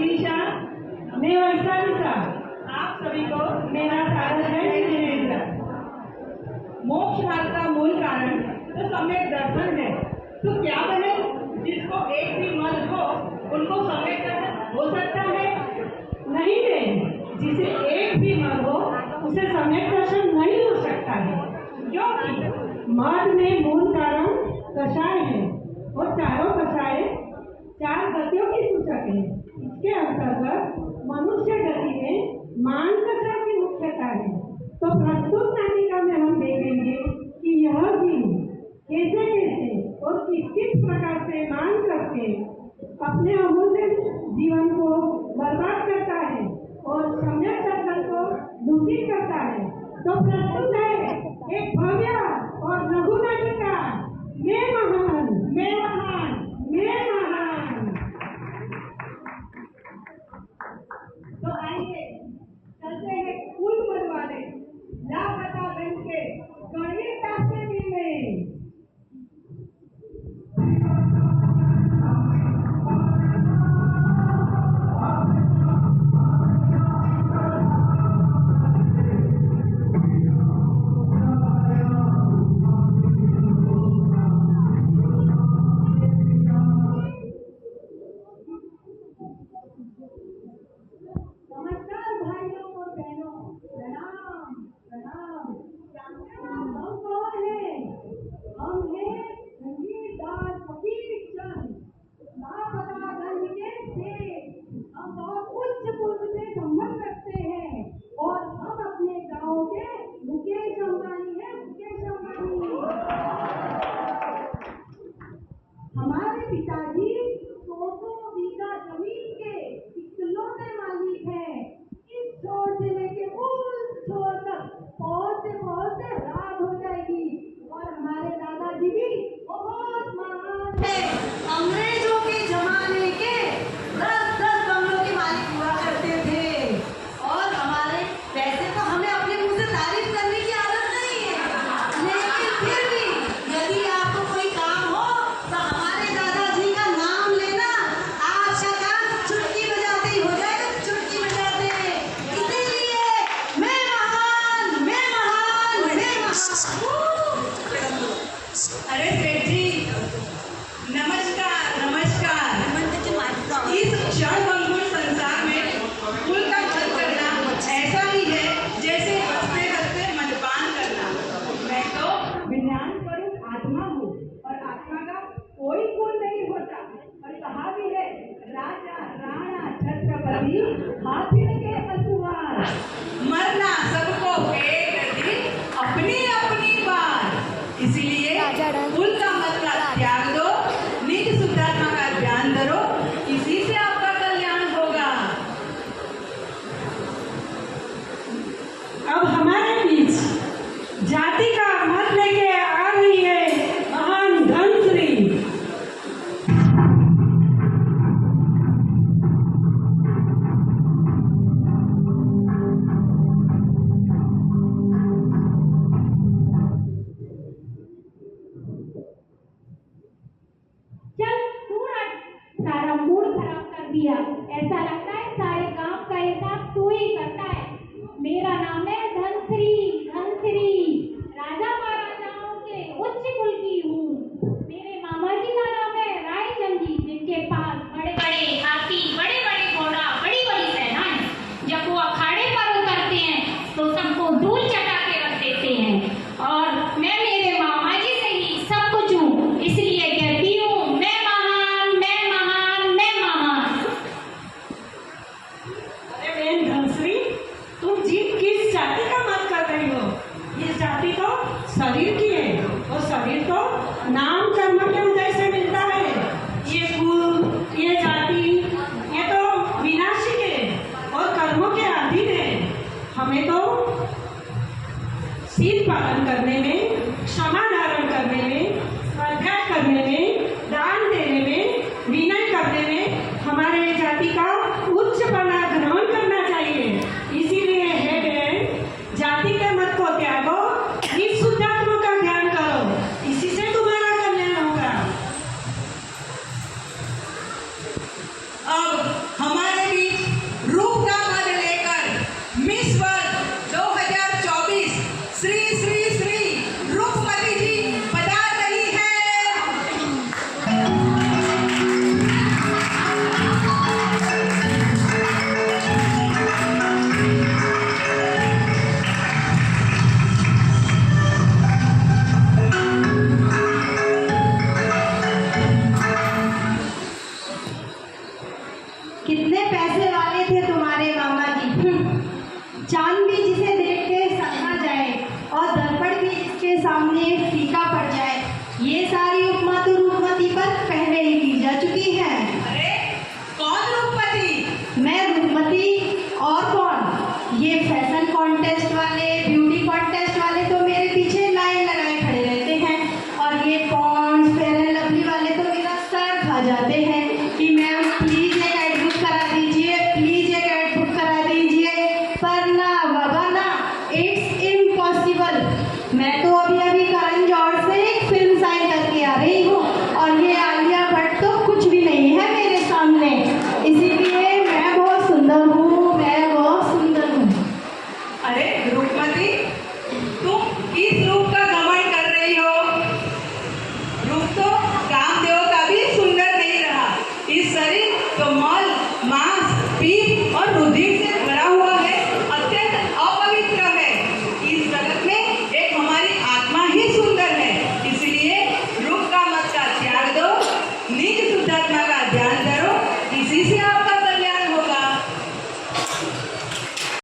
विनीशा, मैं वर्षा। आप सभी को मेरा सादर है श्री। मोक्ष मार्ग का मूल कारण तो सम्यक दर्शन है। तो क्या बने जिसको एक भी मन हो उनको सम्यक दर्शन हो सकता है? नहीं बहन, जिसे एक भी मन हो उसे सम्यक दर्शन नहीं हो सकता है, क्योंकि मार्ग में मूल कारण कषाय है और चारों कषाय 4 गतियों की सूचक है। इसके अंतर्गत मनुष्य गति में मान कषाय की मुख्यता है। तो प्रस्तुत नाटिका में हम देखेंगे कि यह जीव कैसे कैसे और किस प्रकार से मान करके अपने अमूल्य जीवन को बर्बाद करता है और सम्यक दर्शन को दूषित करता है। तो प्रस्तुत है एक भव्य और लघु नाटिका, मैं महान, मैं महान, मैं महान। तो आइए चलते हैं कुल मन वाले लापता बन के गणवीरता से मिलने। मरना सबको एक दिन अपनी अपनी बार, इसलिए कुल का मतलब त्याग दो, निज शुद्धात्मा का ध्यान धरो, इसी से आपका कल्याण होगा। अब हमारे बीच जाति का मत लेके आ रही है महान धनश्री। ऐसा लगता है सारे काम का हिसाब तू ही करता है। मेरा नाम है धनश्री, धनश्री। राजा महाराजाओं के उच्च कुल की हूँ। मेरे मामा जी का नाम है रायचंद जी, जिनके पास बड़े बड़े हाथी, बड़े बड़े घोड़ा, बड़ी बड़ी सेनाएं। जब वो अखाड़े पर उतरते हैं तो सबको धूल चटा के रख देते हैं। और मैं मेरे मामा जी से ही सब कुछ हूँ, इसलिए कहती हूँ मैं महान, मैं महान, मैं महान। धनश्री, तुम जीव किस जाति का मत कर रही हो? ये जाति तो शरीर की है और शरीर तो नाम कर्म के उदय से मिलता है। ये कुल, ये जाति, ये तो विनाशी है और कर्मों के अधीन है। हमें तो शील पालन करने में, क्षमा धारण करने में, स्वाध्याय करने में, दान देने में, विनय करने में हमारे जाति का उच्चपना ग्रहण करना चाहिए। इसीलिए है बहन, जाति के मत को त्यागो, इस शुद्धात्मा का ध्यान करो, इसी से तुम्हारा कल्याण होगा। अब हमारे बीच रूप का पद लेकर मिस वर्ल्ड 2024 श्री श्री श्री रूपमती जी पधार रही है। कितने पैसे वाले थे तुम्हारे मामा जी। चांद भी जिसे देख के समझा जाए और दर्पण भी जिसके सामने फीका पड़ जाए, ये सारी उपमा तो रूपमती पर पहले ही की जा चुकी है। अरे कौन रूपमती? मैं रूपमती और कौन? ये फैशन कॉन्टेस्ट वाले, ब्यूटी कॉन्टेस्ट वाले तो मेरे पीछे लाइन लगाए खड़े रहते हैं, और ये पॉन्ड्स फेयर एंड लवली वाले तो मेरा सर खा जाते हैं कि मैम प्लीज